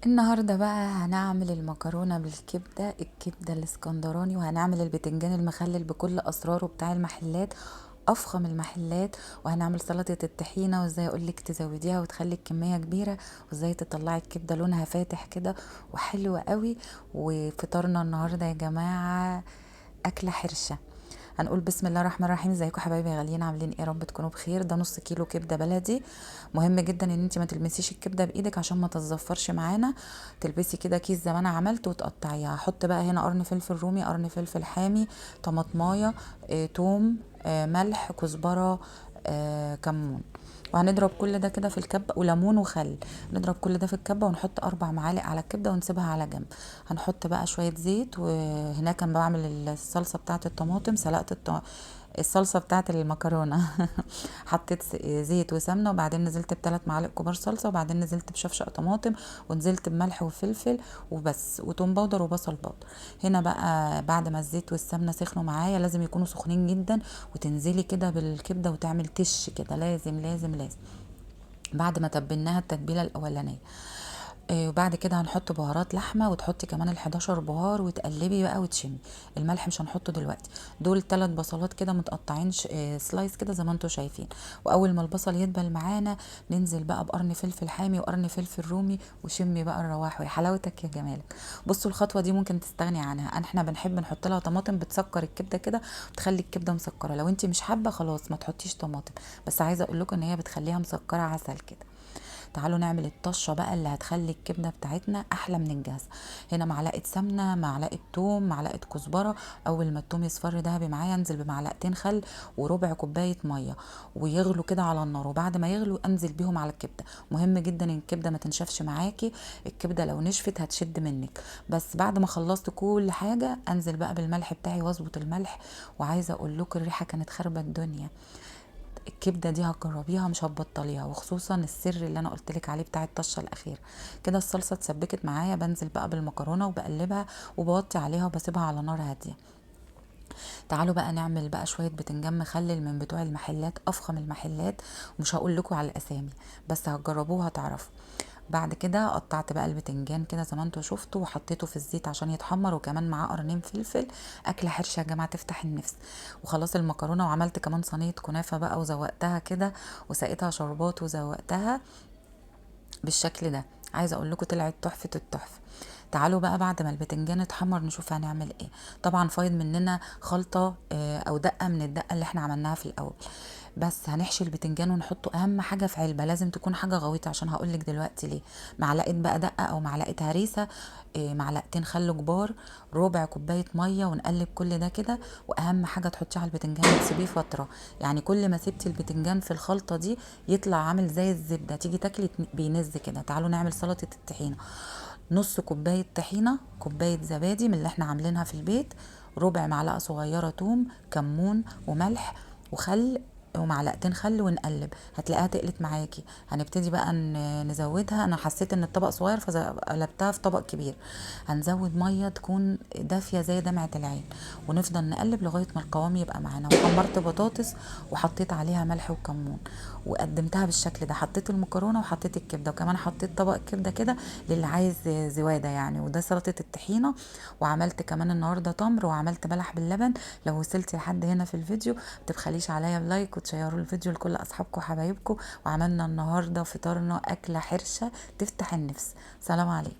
النهارده بقى هنعمل المكرونه بالكبده، الكبده الاسكندراني، وهنعمل البتنجان المخلل بكل اسراره بتاع المحلات، افخم المحلات. وهنعمل سلطه الطحينه، وازاي اقولك تزوديها وتخلي الكميه كبيره، وازاي تطلعي الكبده لونها فاتح كده وحلوه قوي. وفطارنا النهارده يا جماعه اكله حرشه. هنقول بسم الله الرحمن الرحيم. ازيكم حبايبي غاليين، عاملين ايه؟ رب تكونوا بخير. ده نص كيلو كبده بلدي. مهم جدا ان انت ما تلمسيش الكبده بايدك عشان ما تتزفرش معانا. تلبسي كده كيس زي ما انا عملت وتقطعيها. هحط بقى هنا قرن فلفل رومي، قرن فلفل حامي، طماطمايه، توم، ملح، كزبره، كمون. وهنضرب كل ده كده في الكبه، وليمون وخل. نضرب كل ده في الكبه ونحط 4 معالق على الكبده ونسيبها على جنب. هنحط بقى شويه زيت. وهناك كان بعمل الصلصه بتاعه الطماطم، سلقت الصلصه بتاعه المكرونه. حطيت زيت وسمنه، وبعدين نزلت ب3 معالق كبار صلصه، وبعدين نزلت بشفشق طماطم، ونزلت بملح وفلفل وبس، وتوم باودر وبصل باودر. هنا بقى بعد ما الزيت والسمنه سخنوا معايا، لازم يكونوا سخنين جدا، وتنزلي كده بالكبده وتعمل تش كده، لازم لازم لازم. بعد ما تبلناها التتبيله الاولانيه، وبعد كده هنحط بهارات لحمه، وتحطي كمان ال11 بهار، وتقلبي بقى وتشمي. الملح مش هنحطه دلوقتي. دول 3 بصلات كده متقطعين سلايس كده زي ما انتم شايفين. واول ما البصل يدبل معانا، ننزل بقى بقرن فلفل حامي وقرن فلفل رومي، وشمي بقى الرواح وحلاوتك يا جمالك. بصوا الخطوه دي ممكن تستغني عنها، احنا بنحب نحط لها طماطم، بتسكر الكبده كده وتخلي الكبده مسكره. لو انت مش حابه خلاص ما تحطيش طماطم، بس عايزه اقول لكم ان هي بتخليها مسكره عسل كده. تعالوا نعمل الطشه بقى اللي هتخلي الكبده بتاعتنا احلى من الجاهزه. هنا معلقه سمنه، معلقه توم، معلقه كزبره. اول ما التوم يصفر دهبي معايا، انزل بمعلقتين خل وربع كوبايه ميه، ويغلوا كده على النار. وبعد ما يغلوا انزل بيهم على الكبده. مهم جدا ان الكبده ما تنشفش معاكي، الكبده لو نشفت هتشد منك. بس بعد ما خلصت كل حاجه، انزل بقى بالملح بتاعي واظبط الملح. وعايزه اقول لكم الريحه كانت خربة الدنيا. الكبده دي هتجربيها مش هتبطليها، وخصوصا السر اللي انا قلتلك عليه بتاع الطشه الاخيره. كده الصلصه اتسبكت معايا، بنزل بقى بالمكرونه وبقلبها، وبوطي عليها وبسيبها على نار هاديه. تعالوا بقى نعمل بقى شويه بتنجان مخلل من بتوع المحلات، افخم المحلات. ومش هقول لكم على الاسامي، بس هتجربوه هتعرفوا. بعد كده قطعت بقى البتنجان كده زي ما انتوا شفتوا، وحطيته في الزيت عشان يتحمر، وكمان معاه قرنين فلفل. اكله حرشه يا جماعه تفتح النفس. وخلاص المكرونه، وعملت كمان صينيه كنافه بقى وزوقتها كده، وسقيتها شربات وزوقتها بالشكل ده. عايزه اقول لكم طلعت تحفه التحفه. تعالوا بقى بعد ما البتنجان اتحمر نشوف هنعمل ايه. طبعا فايض مننا خلطه او دقه من الدقه اللي احنا عملناها في الاول. بس هنحشي البتنجان ونحطه اهم حاجه في علبه، لازم تكون حاجه غويطه عشان هقولك دلوقتي ليه. معلقه بقى دقه او معلقه هريسه، معلقتين خل كبار، ربع كوبايه ميه، ونقلب كل ده كده. واهم حاجه تحطيه على البتنجان وتسيبيه فتره. يعني كل ما سبتي البتنجان في الخلطه دي يطلع عامل زي الزبده، تيجي تاكلي بينز كده. تعالوا نعمل سلطه الطحينه. نص كوبايه طحينه، كوبايه زبادي من اللي احنا عاملينها في البيت، ربع معلقه صغيره توم، كمون وملح وخل، ومعلقتين خل، ونقلب. هتلاقيها تقلت معاكي. هنبتدي بقى نزودها. انا حسيت ان الطبق صغير فقلبتها في طبق كبير. هنزود ميه تكون دافيه زي دمعه العين، ونفضل نقلب لغايه ما القوام يبقى معانا. وحمرت بطاطس وحطيت عليها ملح وكمون، وقدمتها بالشكل ده. حطيت المكرونه وحطيت الكبده، وكمان حطيت طبق كبده كده للي عايز زواده يعني. وده سلطه الطحينه. وعملت كمان النهارده تمر، وعملت بلح باللبن. لو وصلتي لحد هنا في الفيديو متبخليش عليا بلايك، وتشيروا الفيديو لكل اصحابكم وحبايبكم. وعملنا النهارده فطارنا اكله حرشه تفتح النفس. سلام عليكم.